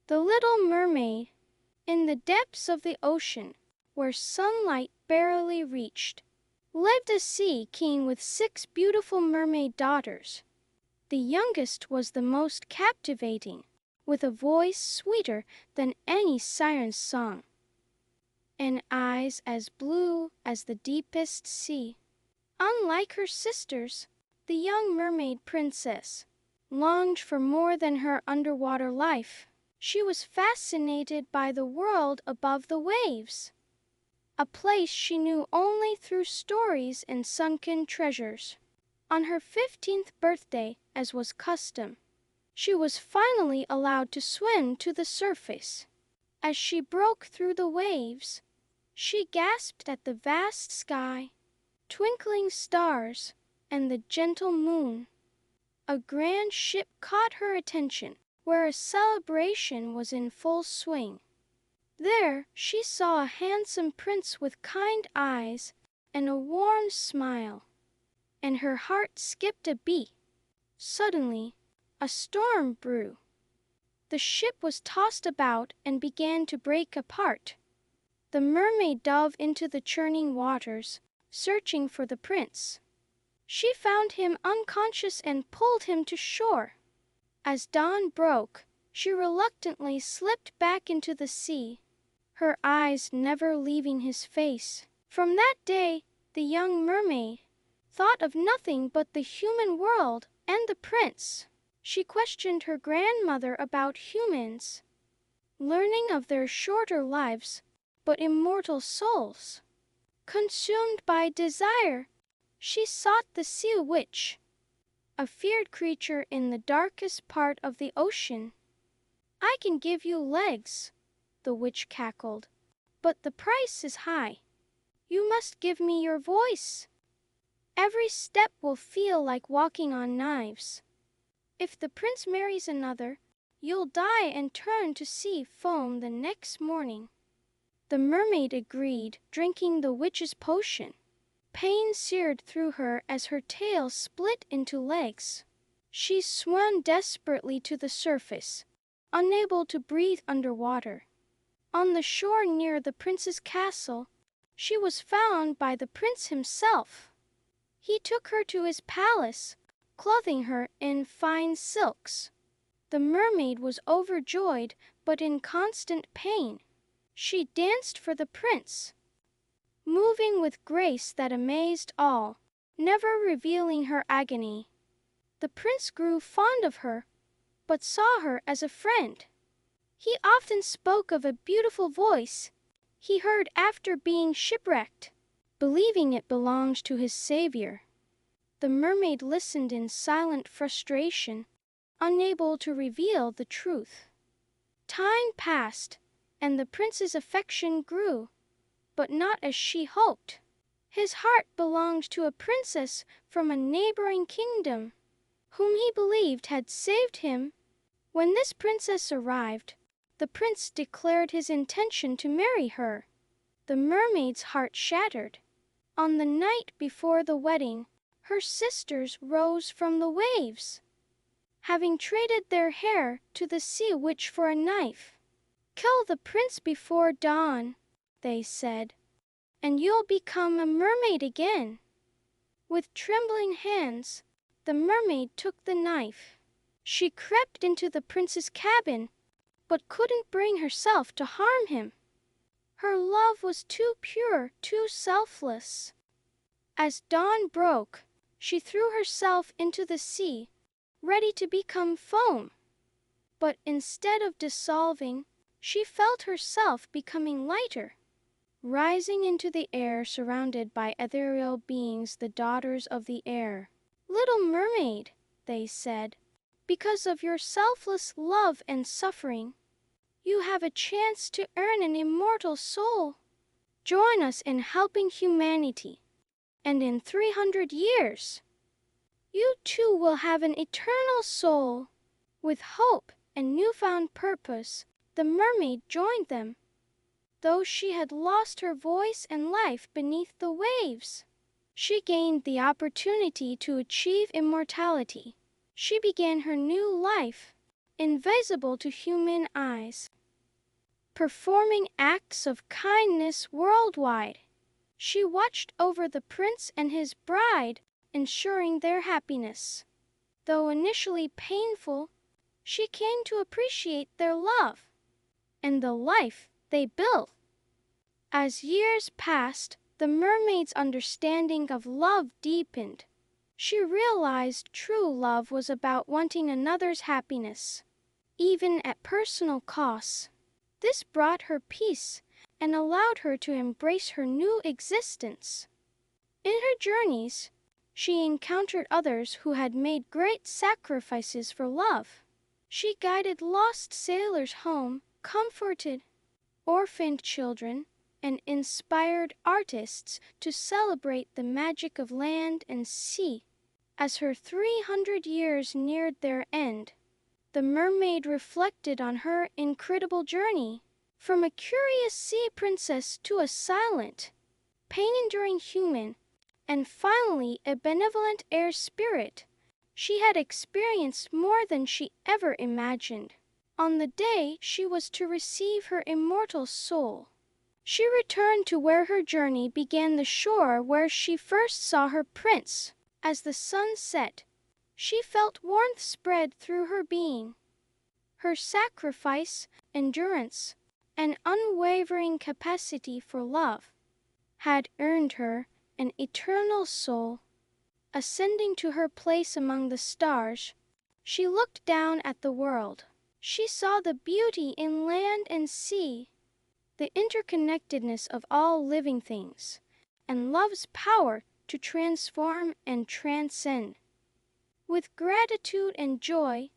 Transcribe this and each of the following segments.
The Little Mermaid. In the depths of the ocean, where sunlight barely reached, lived a sea king with 6 beautiful mermaid daughters. The youngest was the most captivating, with a voice sweeter than any siren's song, and eyes as blue as the deepest sea. Unlike her sisters, the young mermaid princess longed for more than her underwater life. She was fascinated by the world above the waves, a place she knew only through stories and sunken treasures. On her 15th birthday, as was custom, she was finally allowed to swim to the surface. As she broke through the waves, she gasped at the vast sky, twinkling stars, and the gentle moon. A grand ship caught her attention, where a celebration was in full swing. There she saw a handsome prince with kind eyes and a warm smile, and her heart skipped a beat. Suddenly, a storm brewed. The ship was tossed about and began to break apart. The mermaid dove into the churning waters, searching for the prince. She found him unconscious and pulled him to shore. As dawn broke, she reluctantly slipped back into the sea, her eyes never leaving his face. From that day, the young mermaid thought of nothing but the human world and the prince. She questioned her grandmother about humans, learning of their shorter lives but immortal souls. Consumed by desire, she sought the sea witch, a feared creature in the darkest part of the ocean. "I can give you legs," the witch cackled, "but the price is high. You must give me your voice. Every step will feel like walking on knives. If the prince marries another, you'll die and turn to sea foam the next morning." The mermaid agreed, drinking the witch's potion. Pain seared through her as her tail split into legs. She swam desperately to the surface, unable to breathe underwater. On the shore near the prince's castle, she was found by the prince himself. He took her to his palace, clothing her in fine silks. The mermaid was overjoyed, but in constant pain. She danced for the prince, moving with grace that amazed all, never revealing her agony. The prince grew fond of her, but saw her as a friend. He often spoke of a beautiful voice he heard after being shipwrecked, believing it belonged to his savior. The mermaid listened in silent frustration, unable to reveal the truth. Time passed, and the prince's affection grew, but not as she hoped. His heart belonged to a princess from a neighboring kingdom, whom he believed had saved him. When this princess arrived, the prince declared his intention to marry her. The mermaid's heart shattered. On the night before the wedding, her sisters rose from the waves, having traded their hair to the sea witch for a knife. "Kill the prince before dawn," they said, "and you'll become a mermaid again." With trembling hands, the mermaid took the knife. She crept into the prince's cabin, but couldn't bring herself to harm him. Her love was too pure, too selfless. As dawn broke, she threw herself into the sea, ready to become foam. But instead of dissolving, she felt herself becoming lighter, rising into the air surrounded by ethereal beings, the daughters of the air. "Little mermaid," they said, "because of your selfless love and suffering, you have a chance to earn an immortal soul. Join us in helping humanity, and in 300 years, you too will have an eternal soul." With hope and newfound purpose, the mermaid joined them. Though she had lost her voice and life beneath the waves, she gained the opportunity to achieve immortality. She began her new life, invisible to human eyes, performing acts of kindness worldwide. She watched over the prince and his bride, ensuring their happiness. Though initially painful, she came to appreciate their love and the life they built. As years passed, the mermaid's understanding of love deepened. She realized true love was about wanting another's happiness, even at personal costs. This brought her peace and allowed her to embrace her new existence. In her journeys, she encountered others who had made great sacrifices for love. She guided lost sailors home, comforted orphaned children, and inspired artists to celebrate the magic of land and sea. As her 300 years neared their end, the mermaid reflected on her incredible journey. From a curious sea princess to a silent, pain-enduring human, and finally a benevolent air spirit, she had experienced more than she ever imagined. On the day she was to receive her immortal soul, she returned to where her journey began, the shore where she first saw her prince. As the sun set, she felt warmth spread through her being. Her sacrifice, endurance, and unwavering capacity for love had earned her an eternal soul. Ascending to her place among the stars, she looked down at the world. She saw the beauty in land and sea, the interconnectedness of all living things, and love's power to transform and transcend. With gratitude and joy,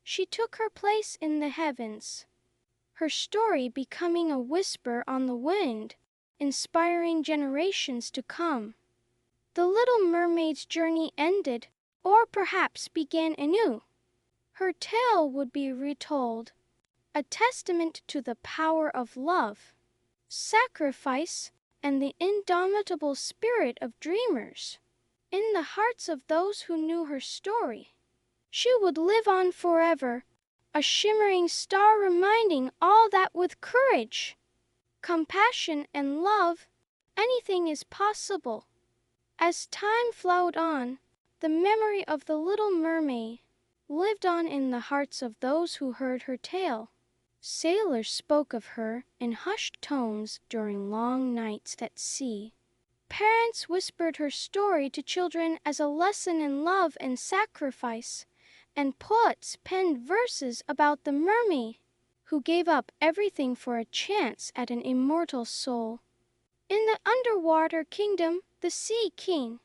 she took her place in the heavens, her story becoming a whisper on the wind, inspiring generations to come. The Little Mermaid's journey ended, or perhaps began anew. Her tale would be retold, a testament to the power of love, sacrifice, and the indomitable spirit of dreamers. In the hearts of those who knew her story, she would live on forever, a shimmering star reminding all that with courage, compassion, and love, anything is possible. As time flowed on, the memory of the Little Mermaid lived on in the hearts of those who heard her tale. Sailors spoke of her in hushed tones during long nights at sea. Parents whispered her story to children as a lesson in love and sacrifice, and poets penned verses about the mermaid who gave up everything for a chance at an immortal soul. In the underwater kingdom, the Sea King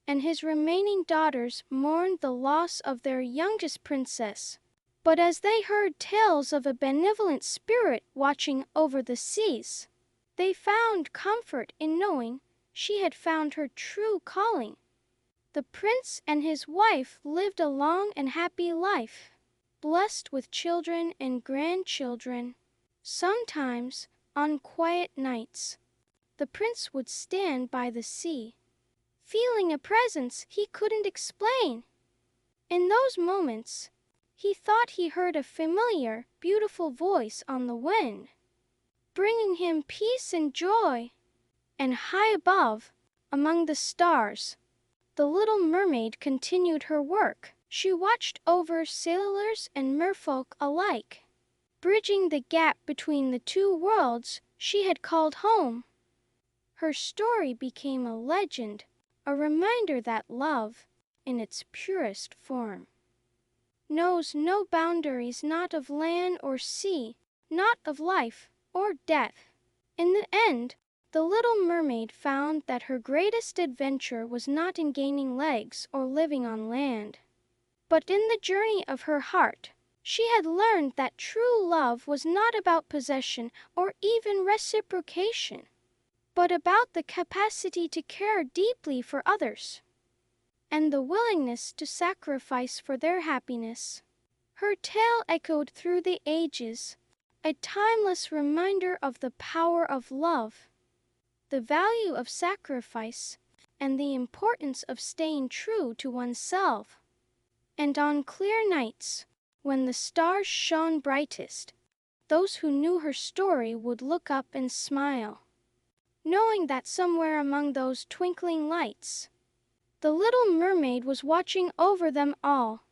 and his remaining daughters mourned the loss of their youngest princess. But as they heard tales of a benevolent spirit watching over the seas, they found comfort in knowing she had found her true calling. The prince and his wife lived a long and happy life, blessed with children and grandchildren. Sometimes, on quiet nights, the prince would stand by the sea, feeling a presence he couldn't explain. In those moments, he thought he heard a familiar, beautiful voice on the wind, bringing him peace and joy. And high above, among the stars, the Little Mermaid continued her work. She watched over sailors and merfolk alike, bridging the gap between the two worlds she had called home. Her story became a legend, a reminder that love, in its purest form, knows no boundaries, not of land or sea, not of life or death. In the end, the Little Mermaid found that her greatest adventure was not in gaining legs or living on land, but in the journey of her heart. She had learned that true love was not about possession or even reciprocation, but about the capacity to care deeply for others and the willingness to sacrifice for their happiness. Her tale echoed through the ages, a timeless reminder of the power of love, the value of sacrifice, and the importance of staying true to oneself. And on clear nights, When the stars shone brightest, those who knew her story would look up and smile, knowing that somewhere among those twinkling lights, the little mermaid was watching over them all.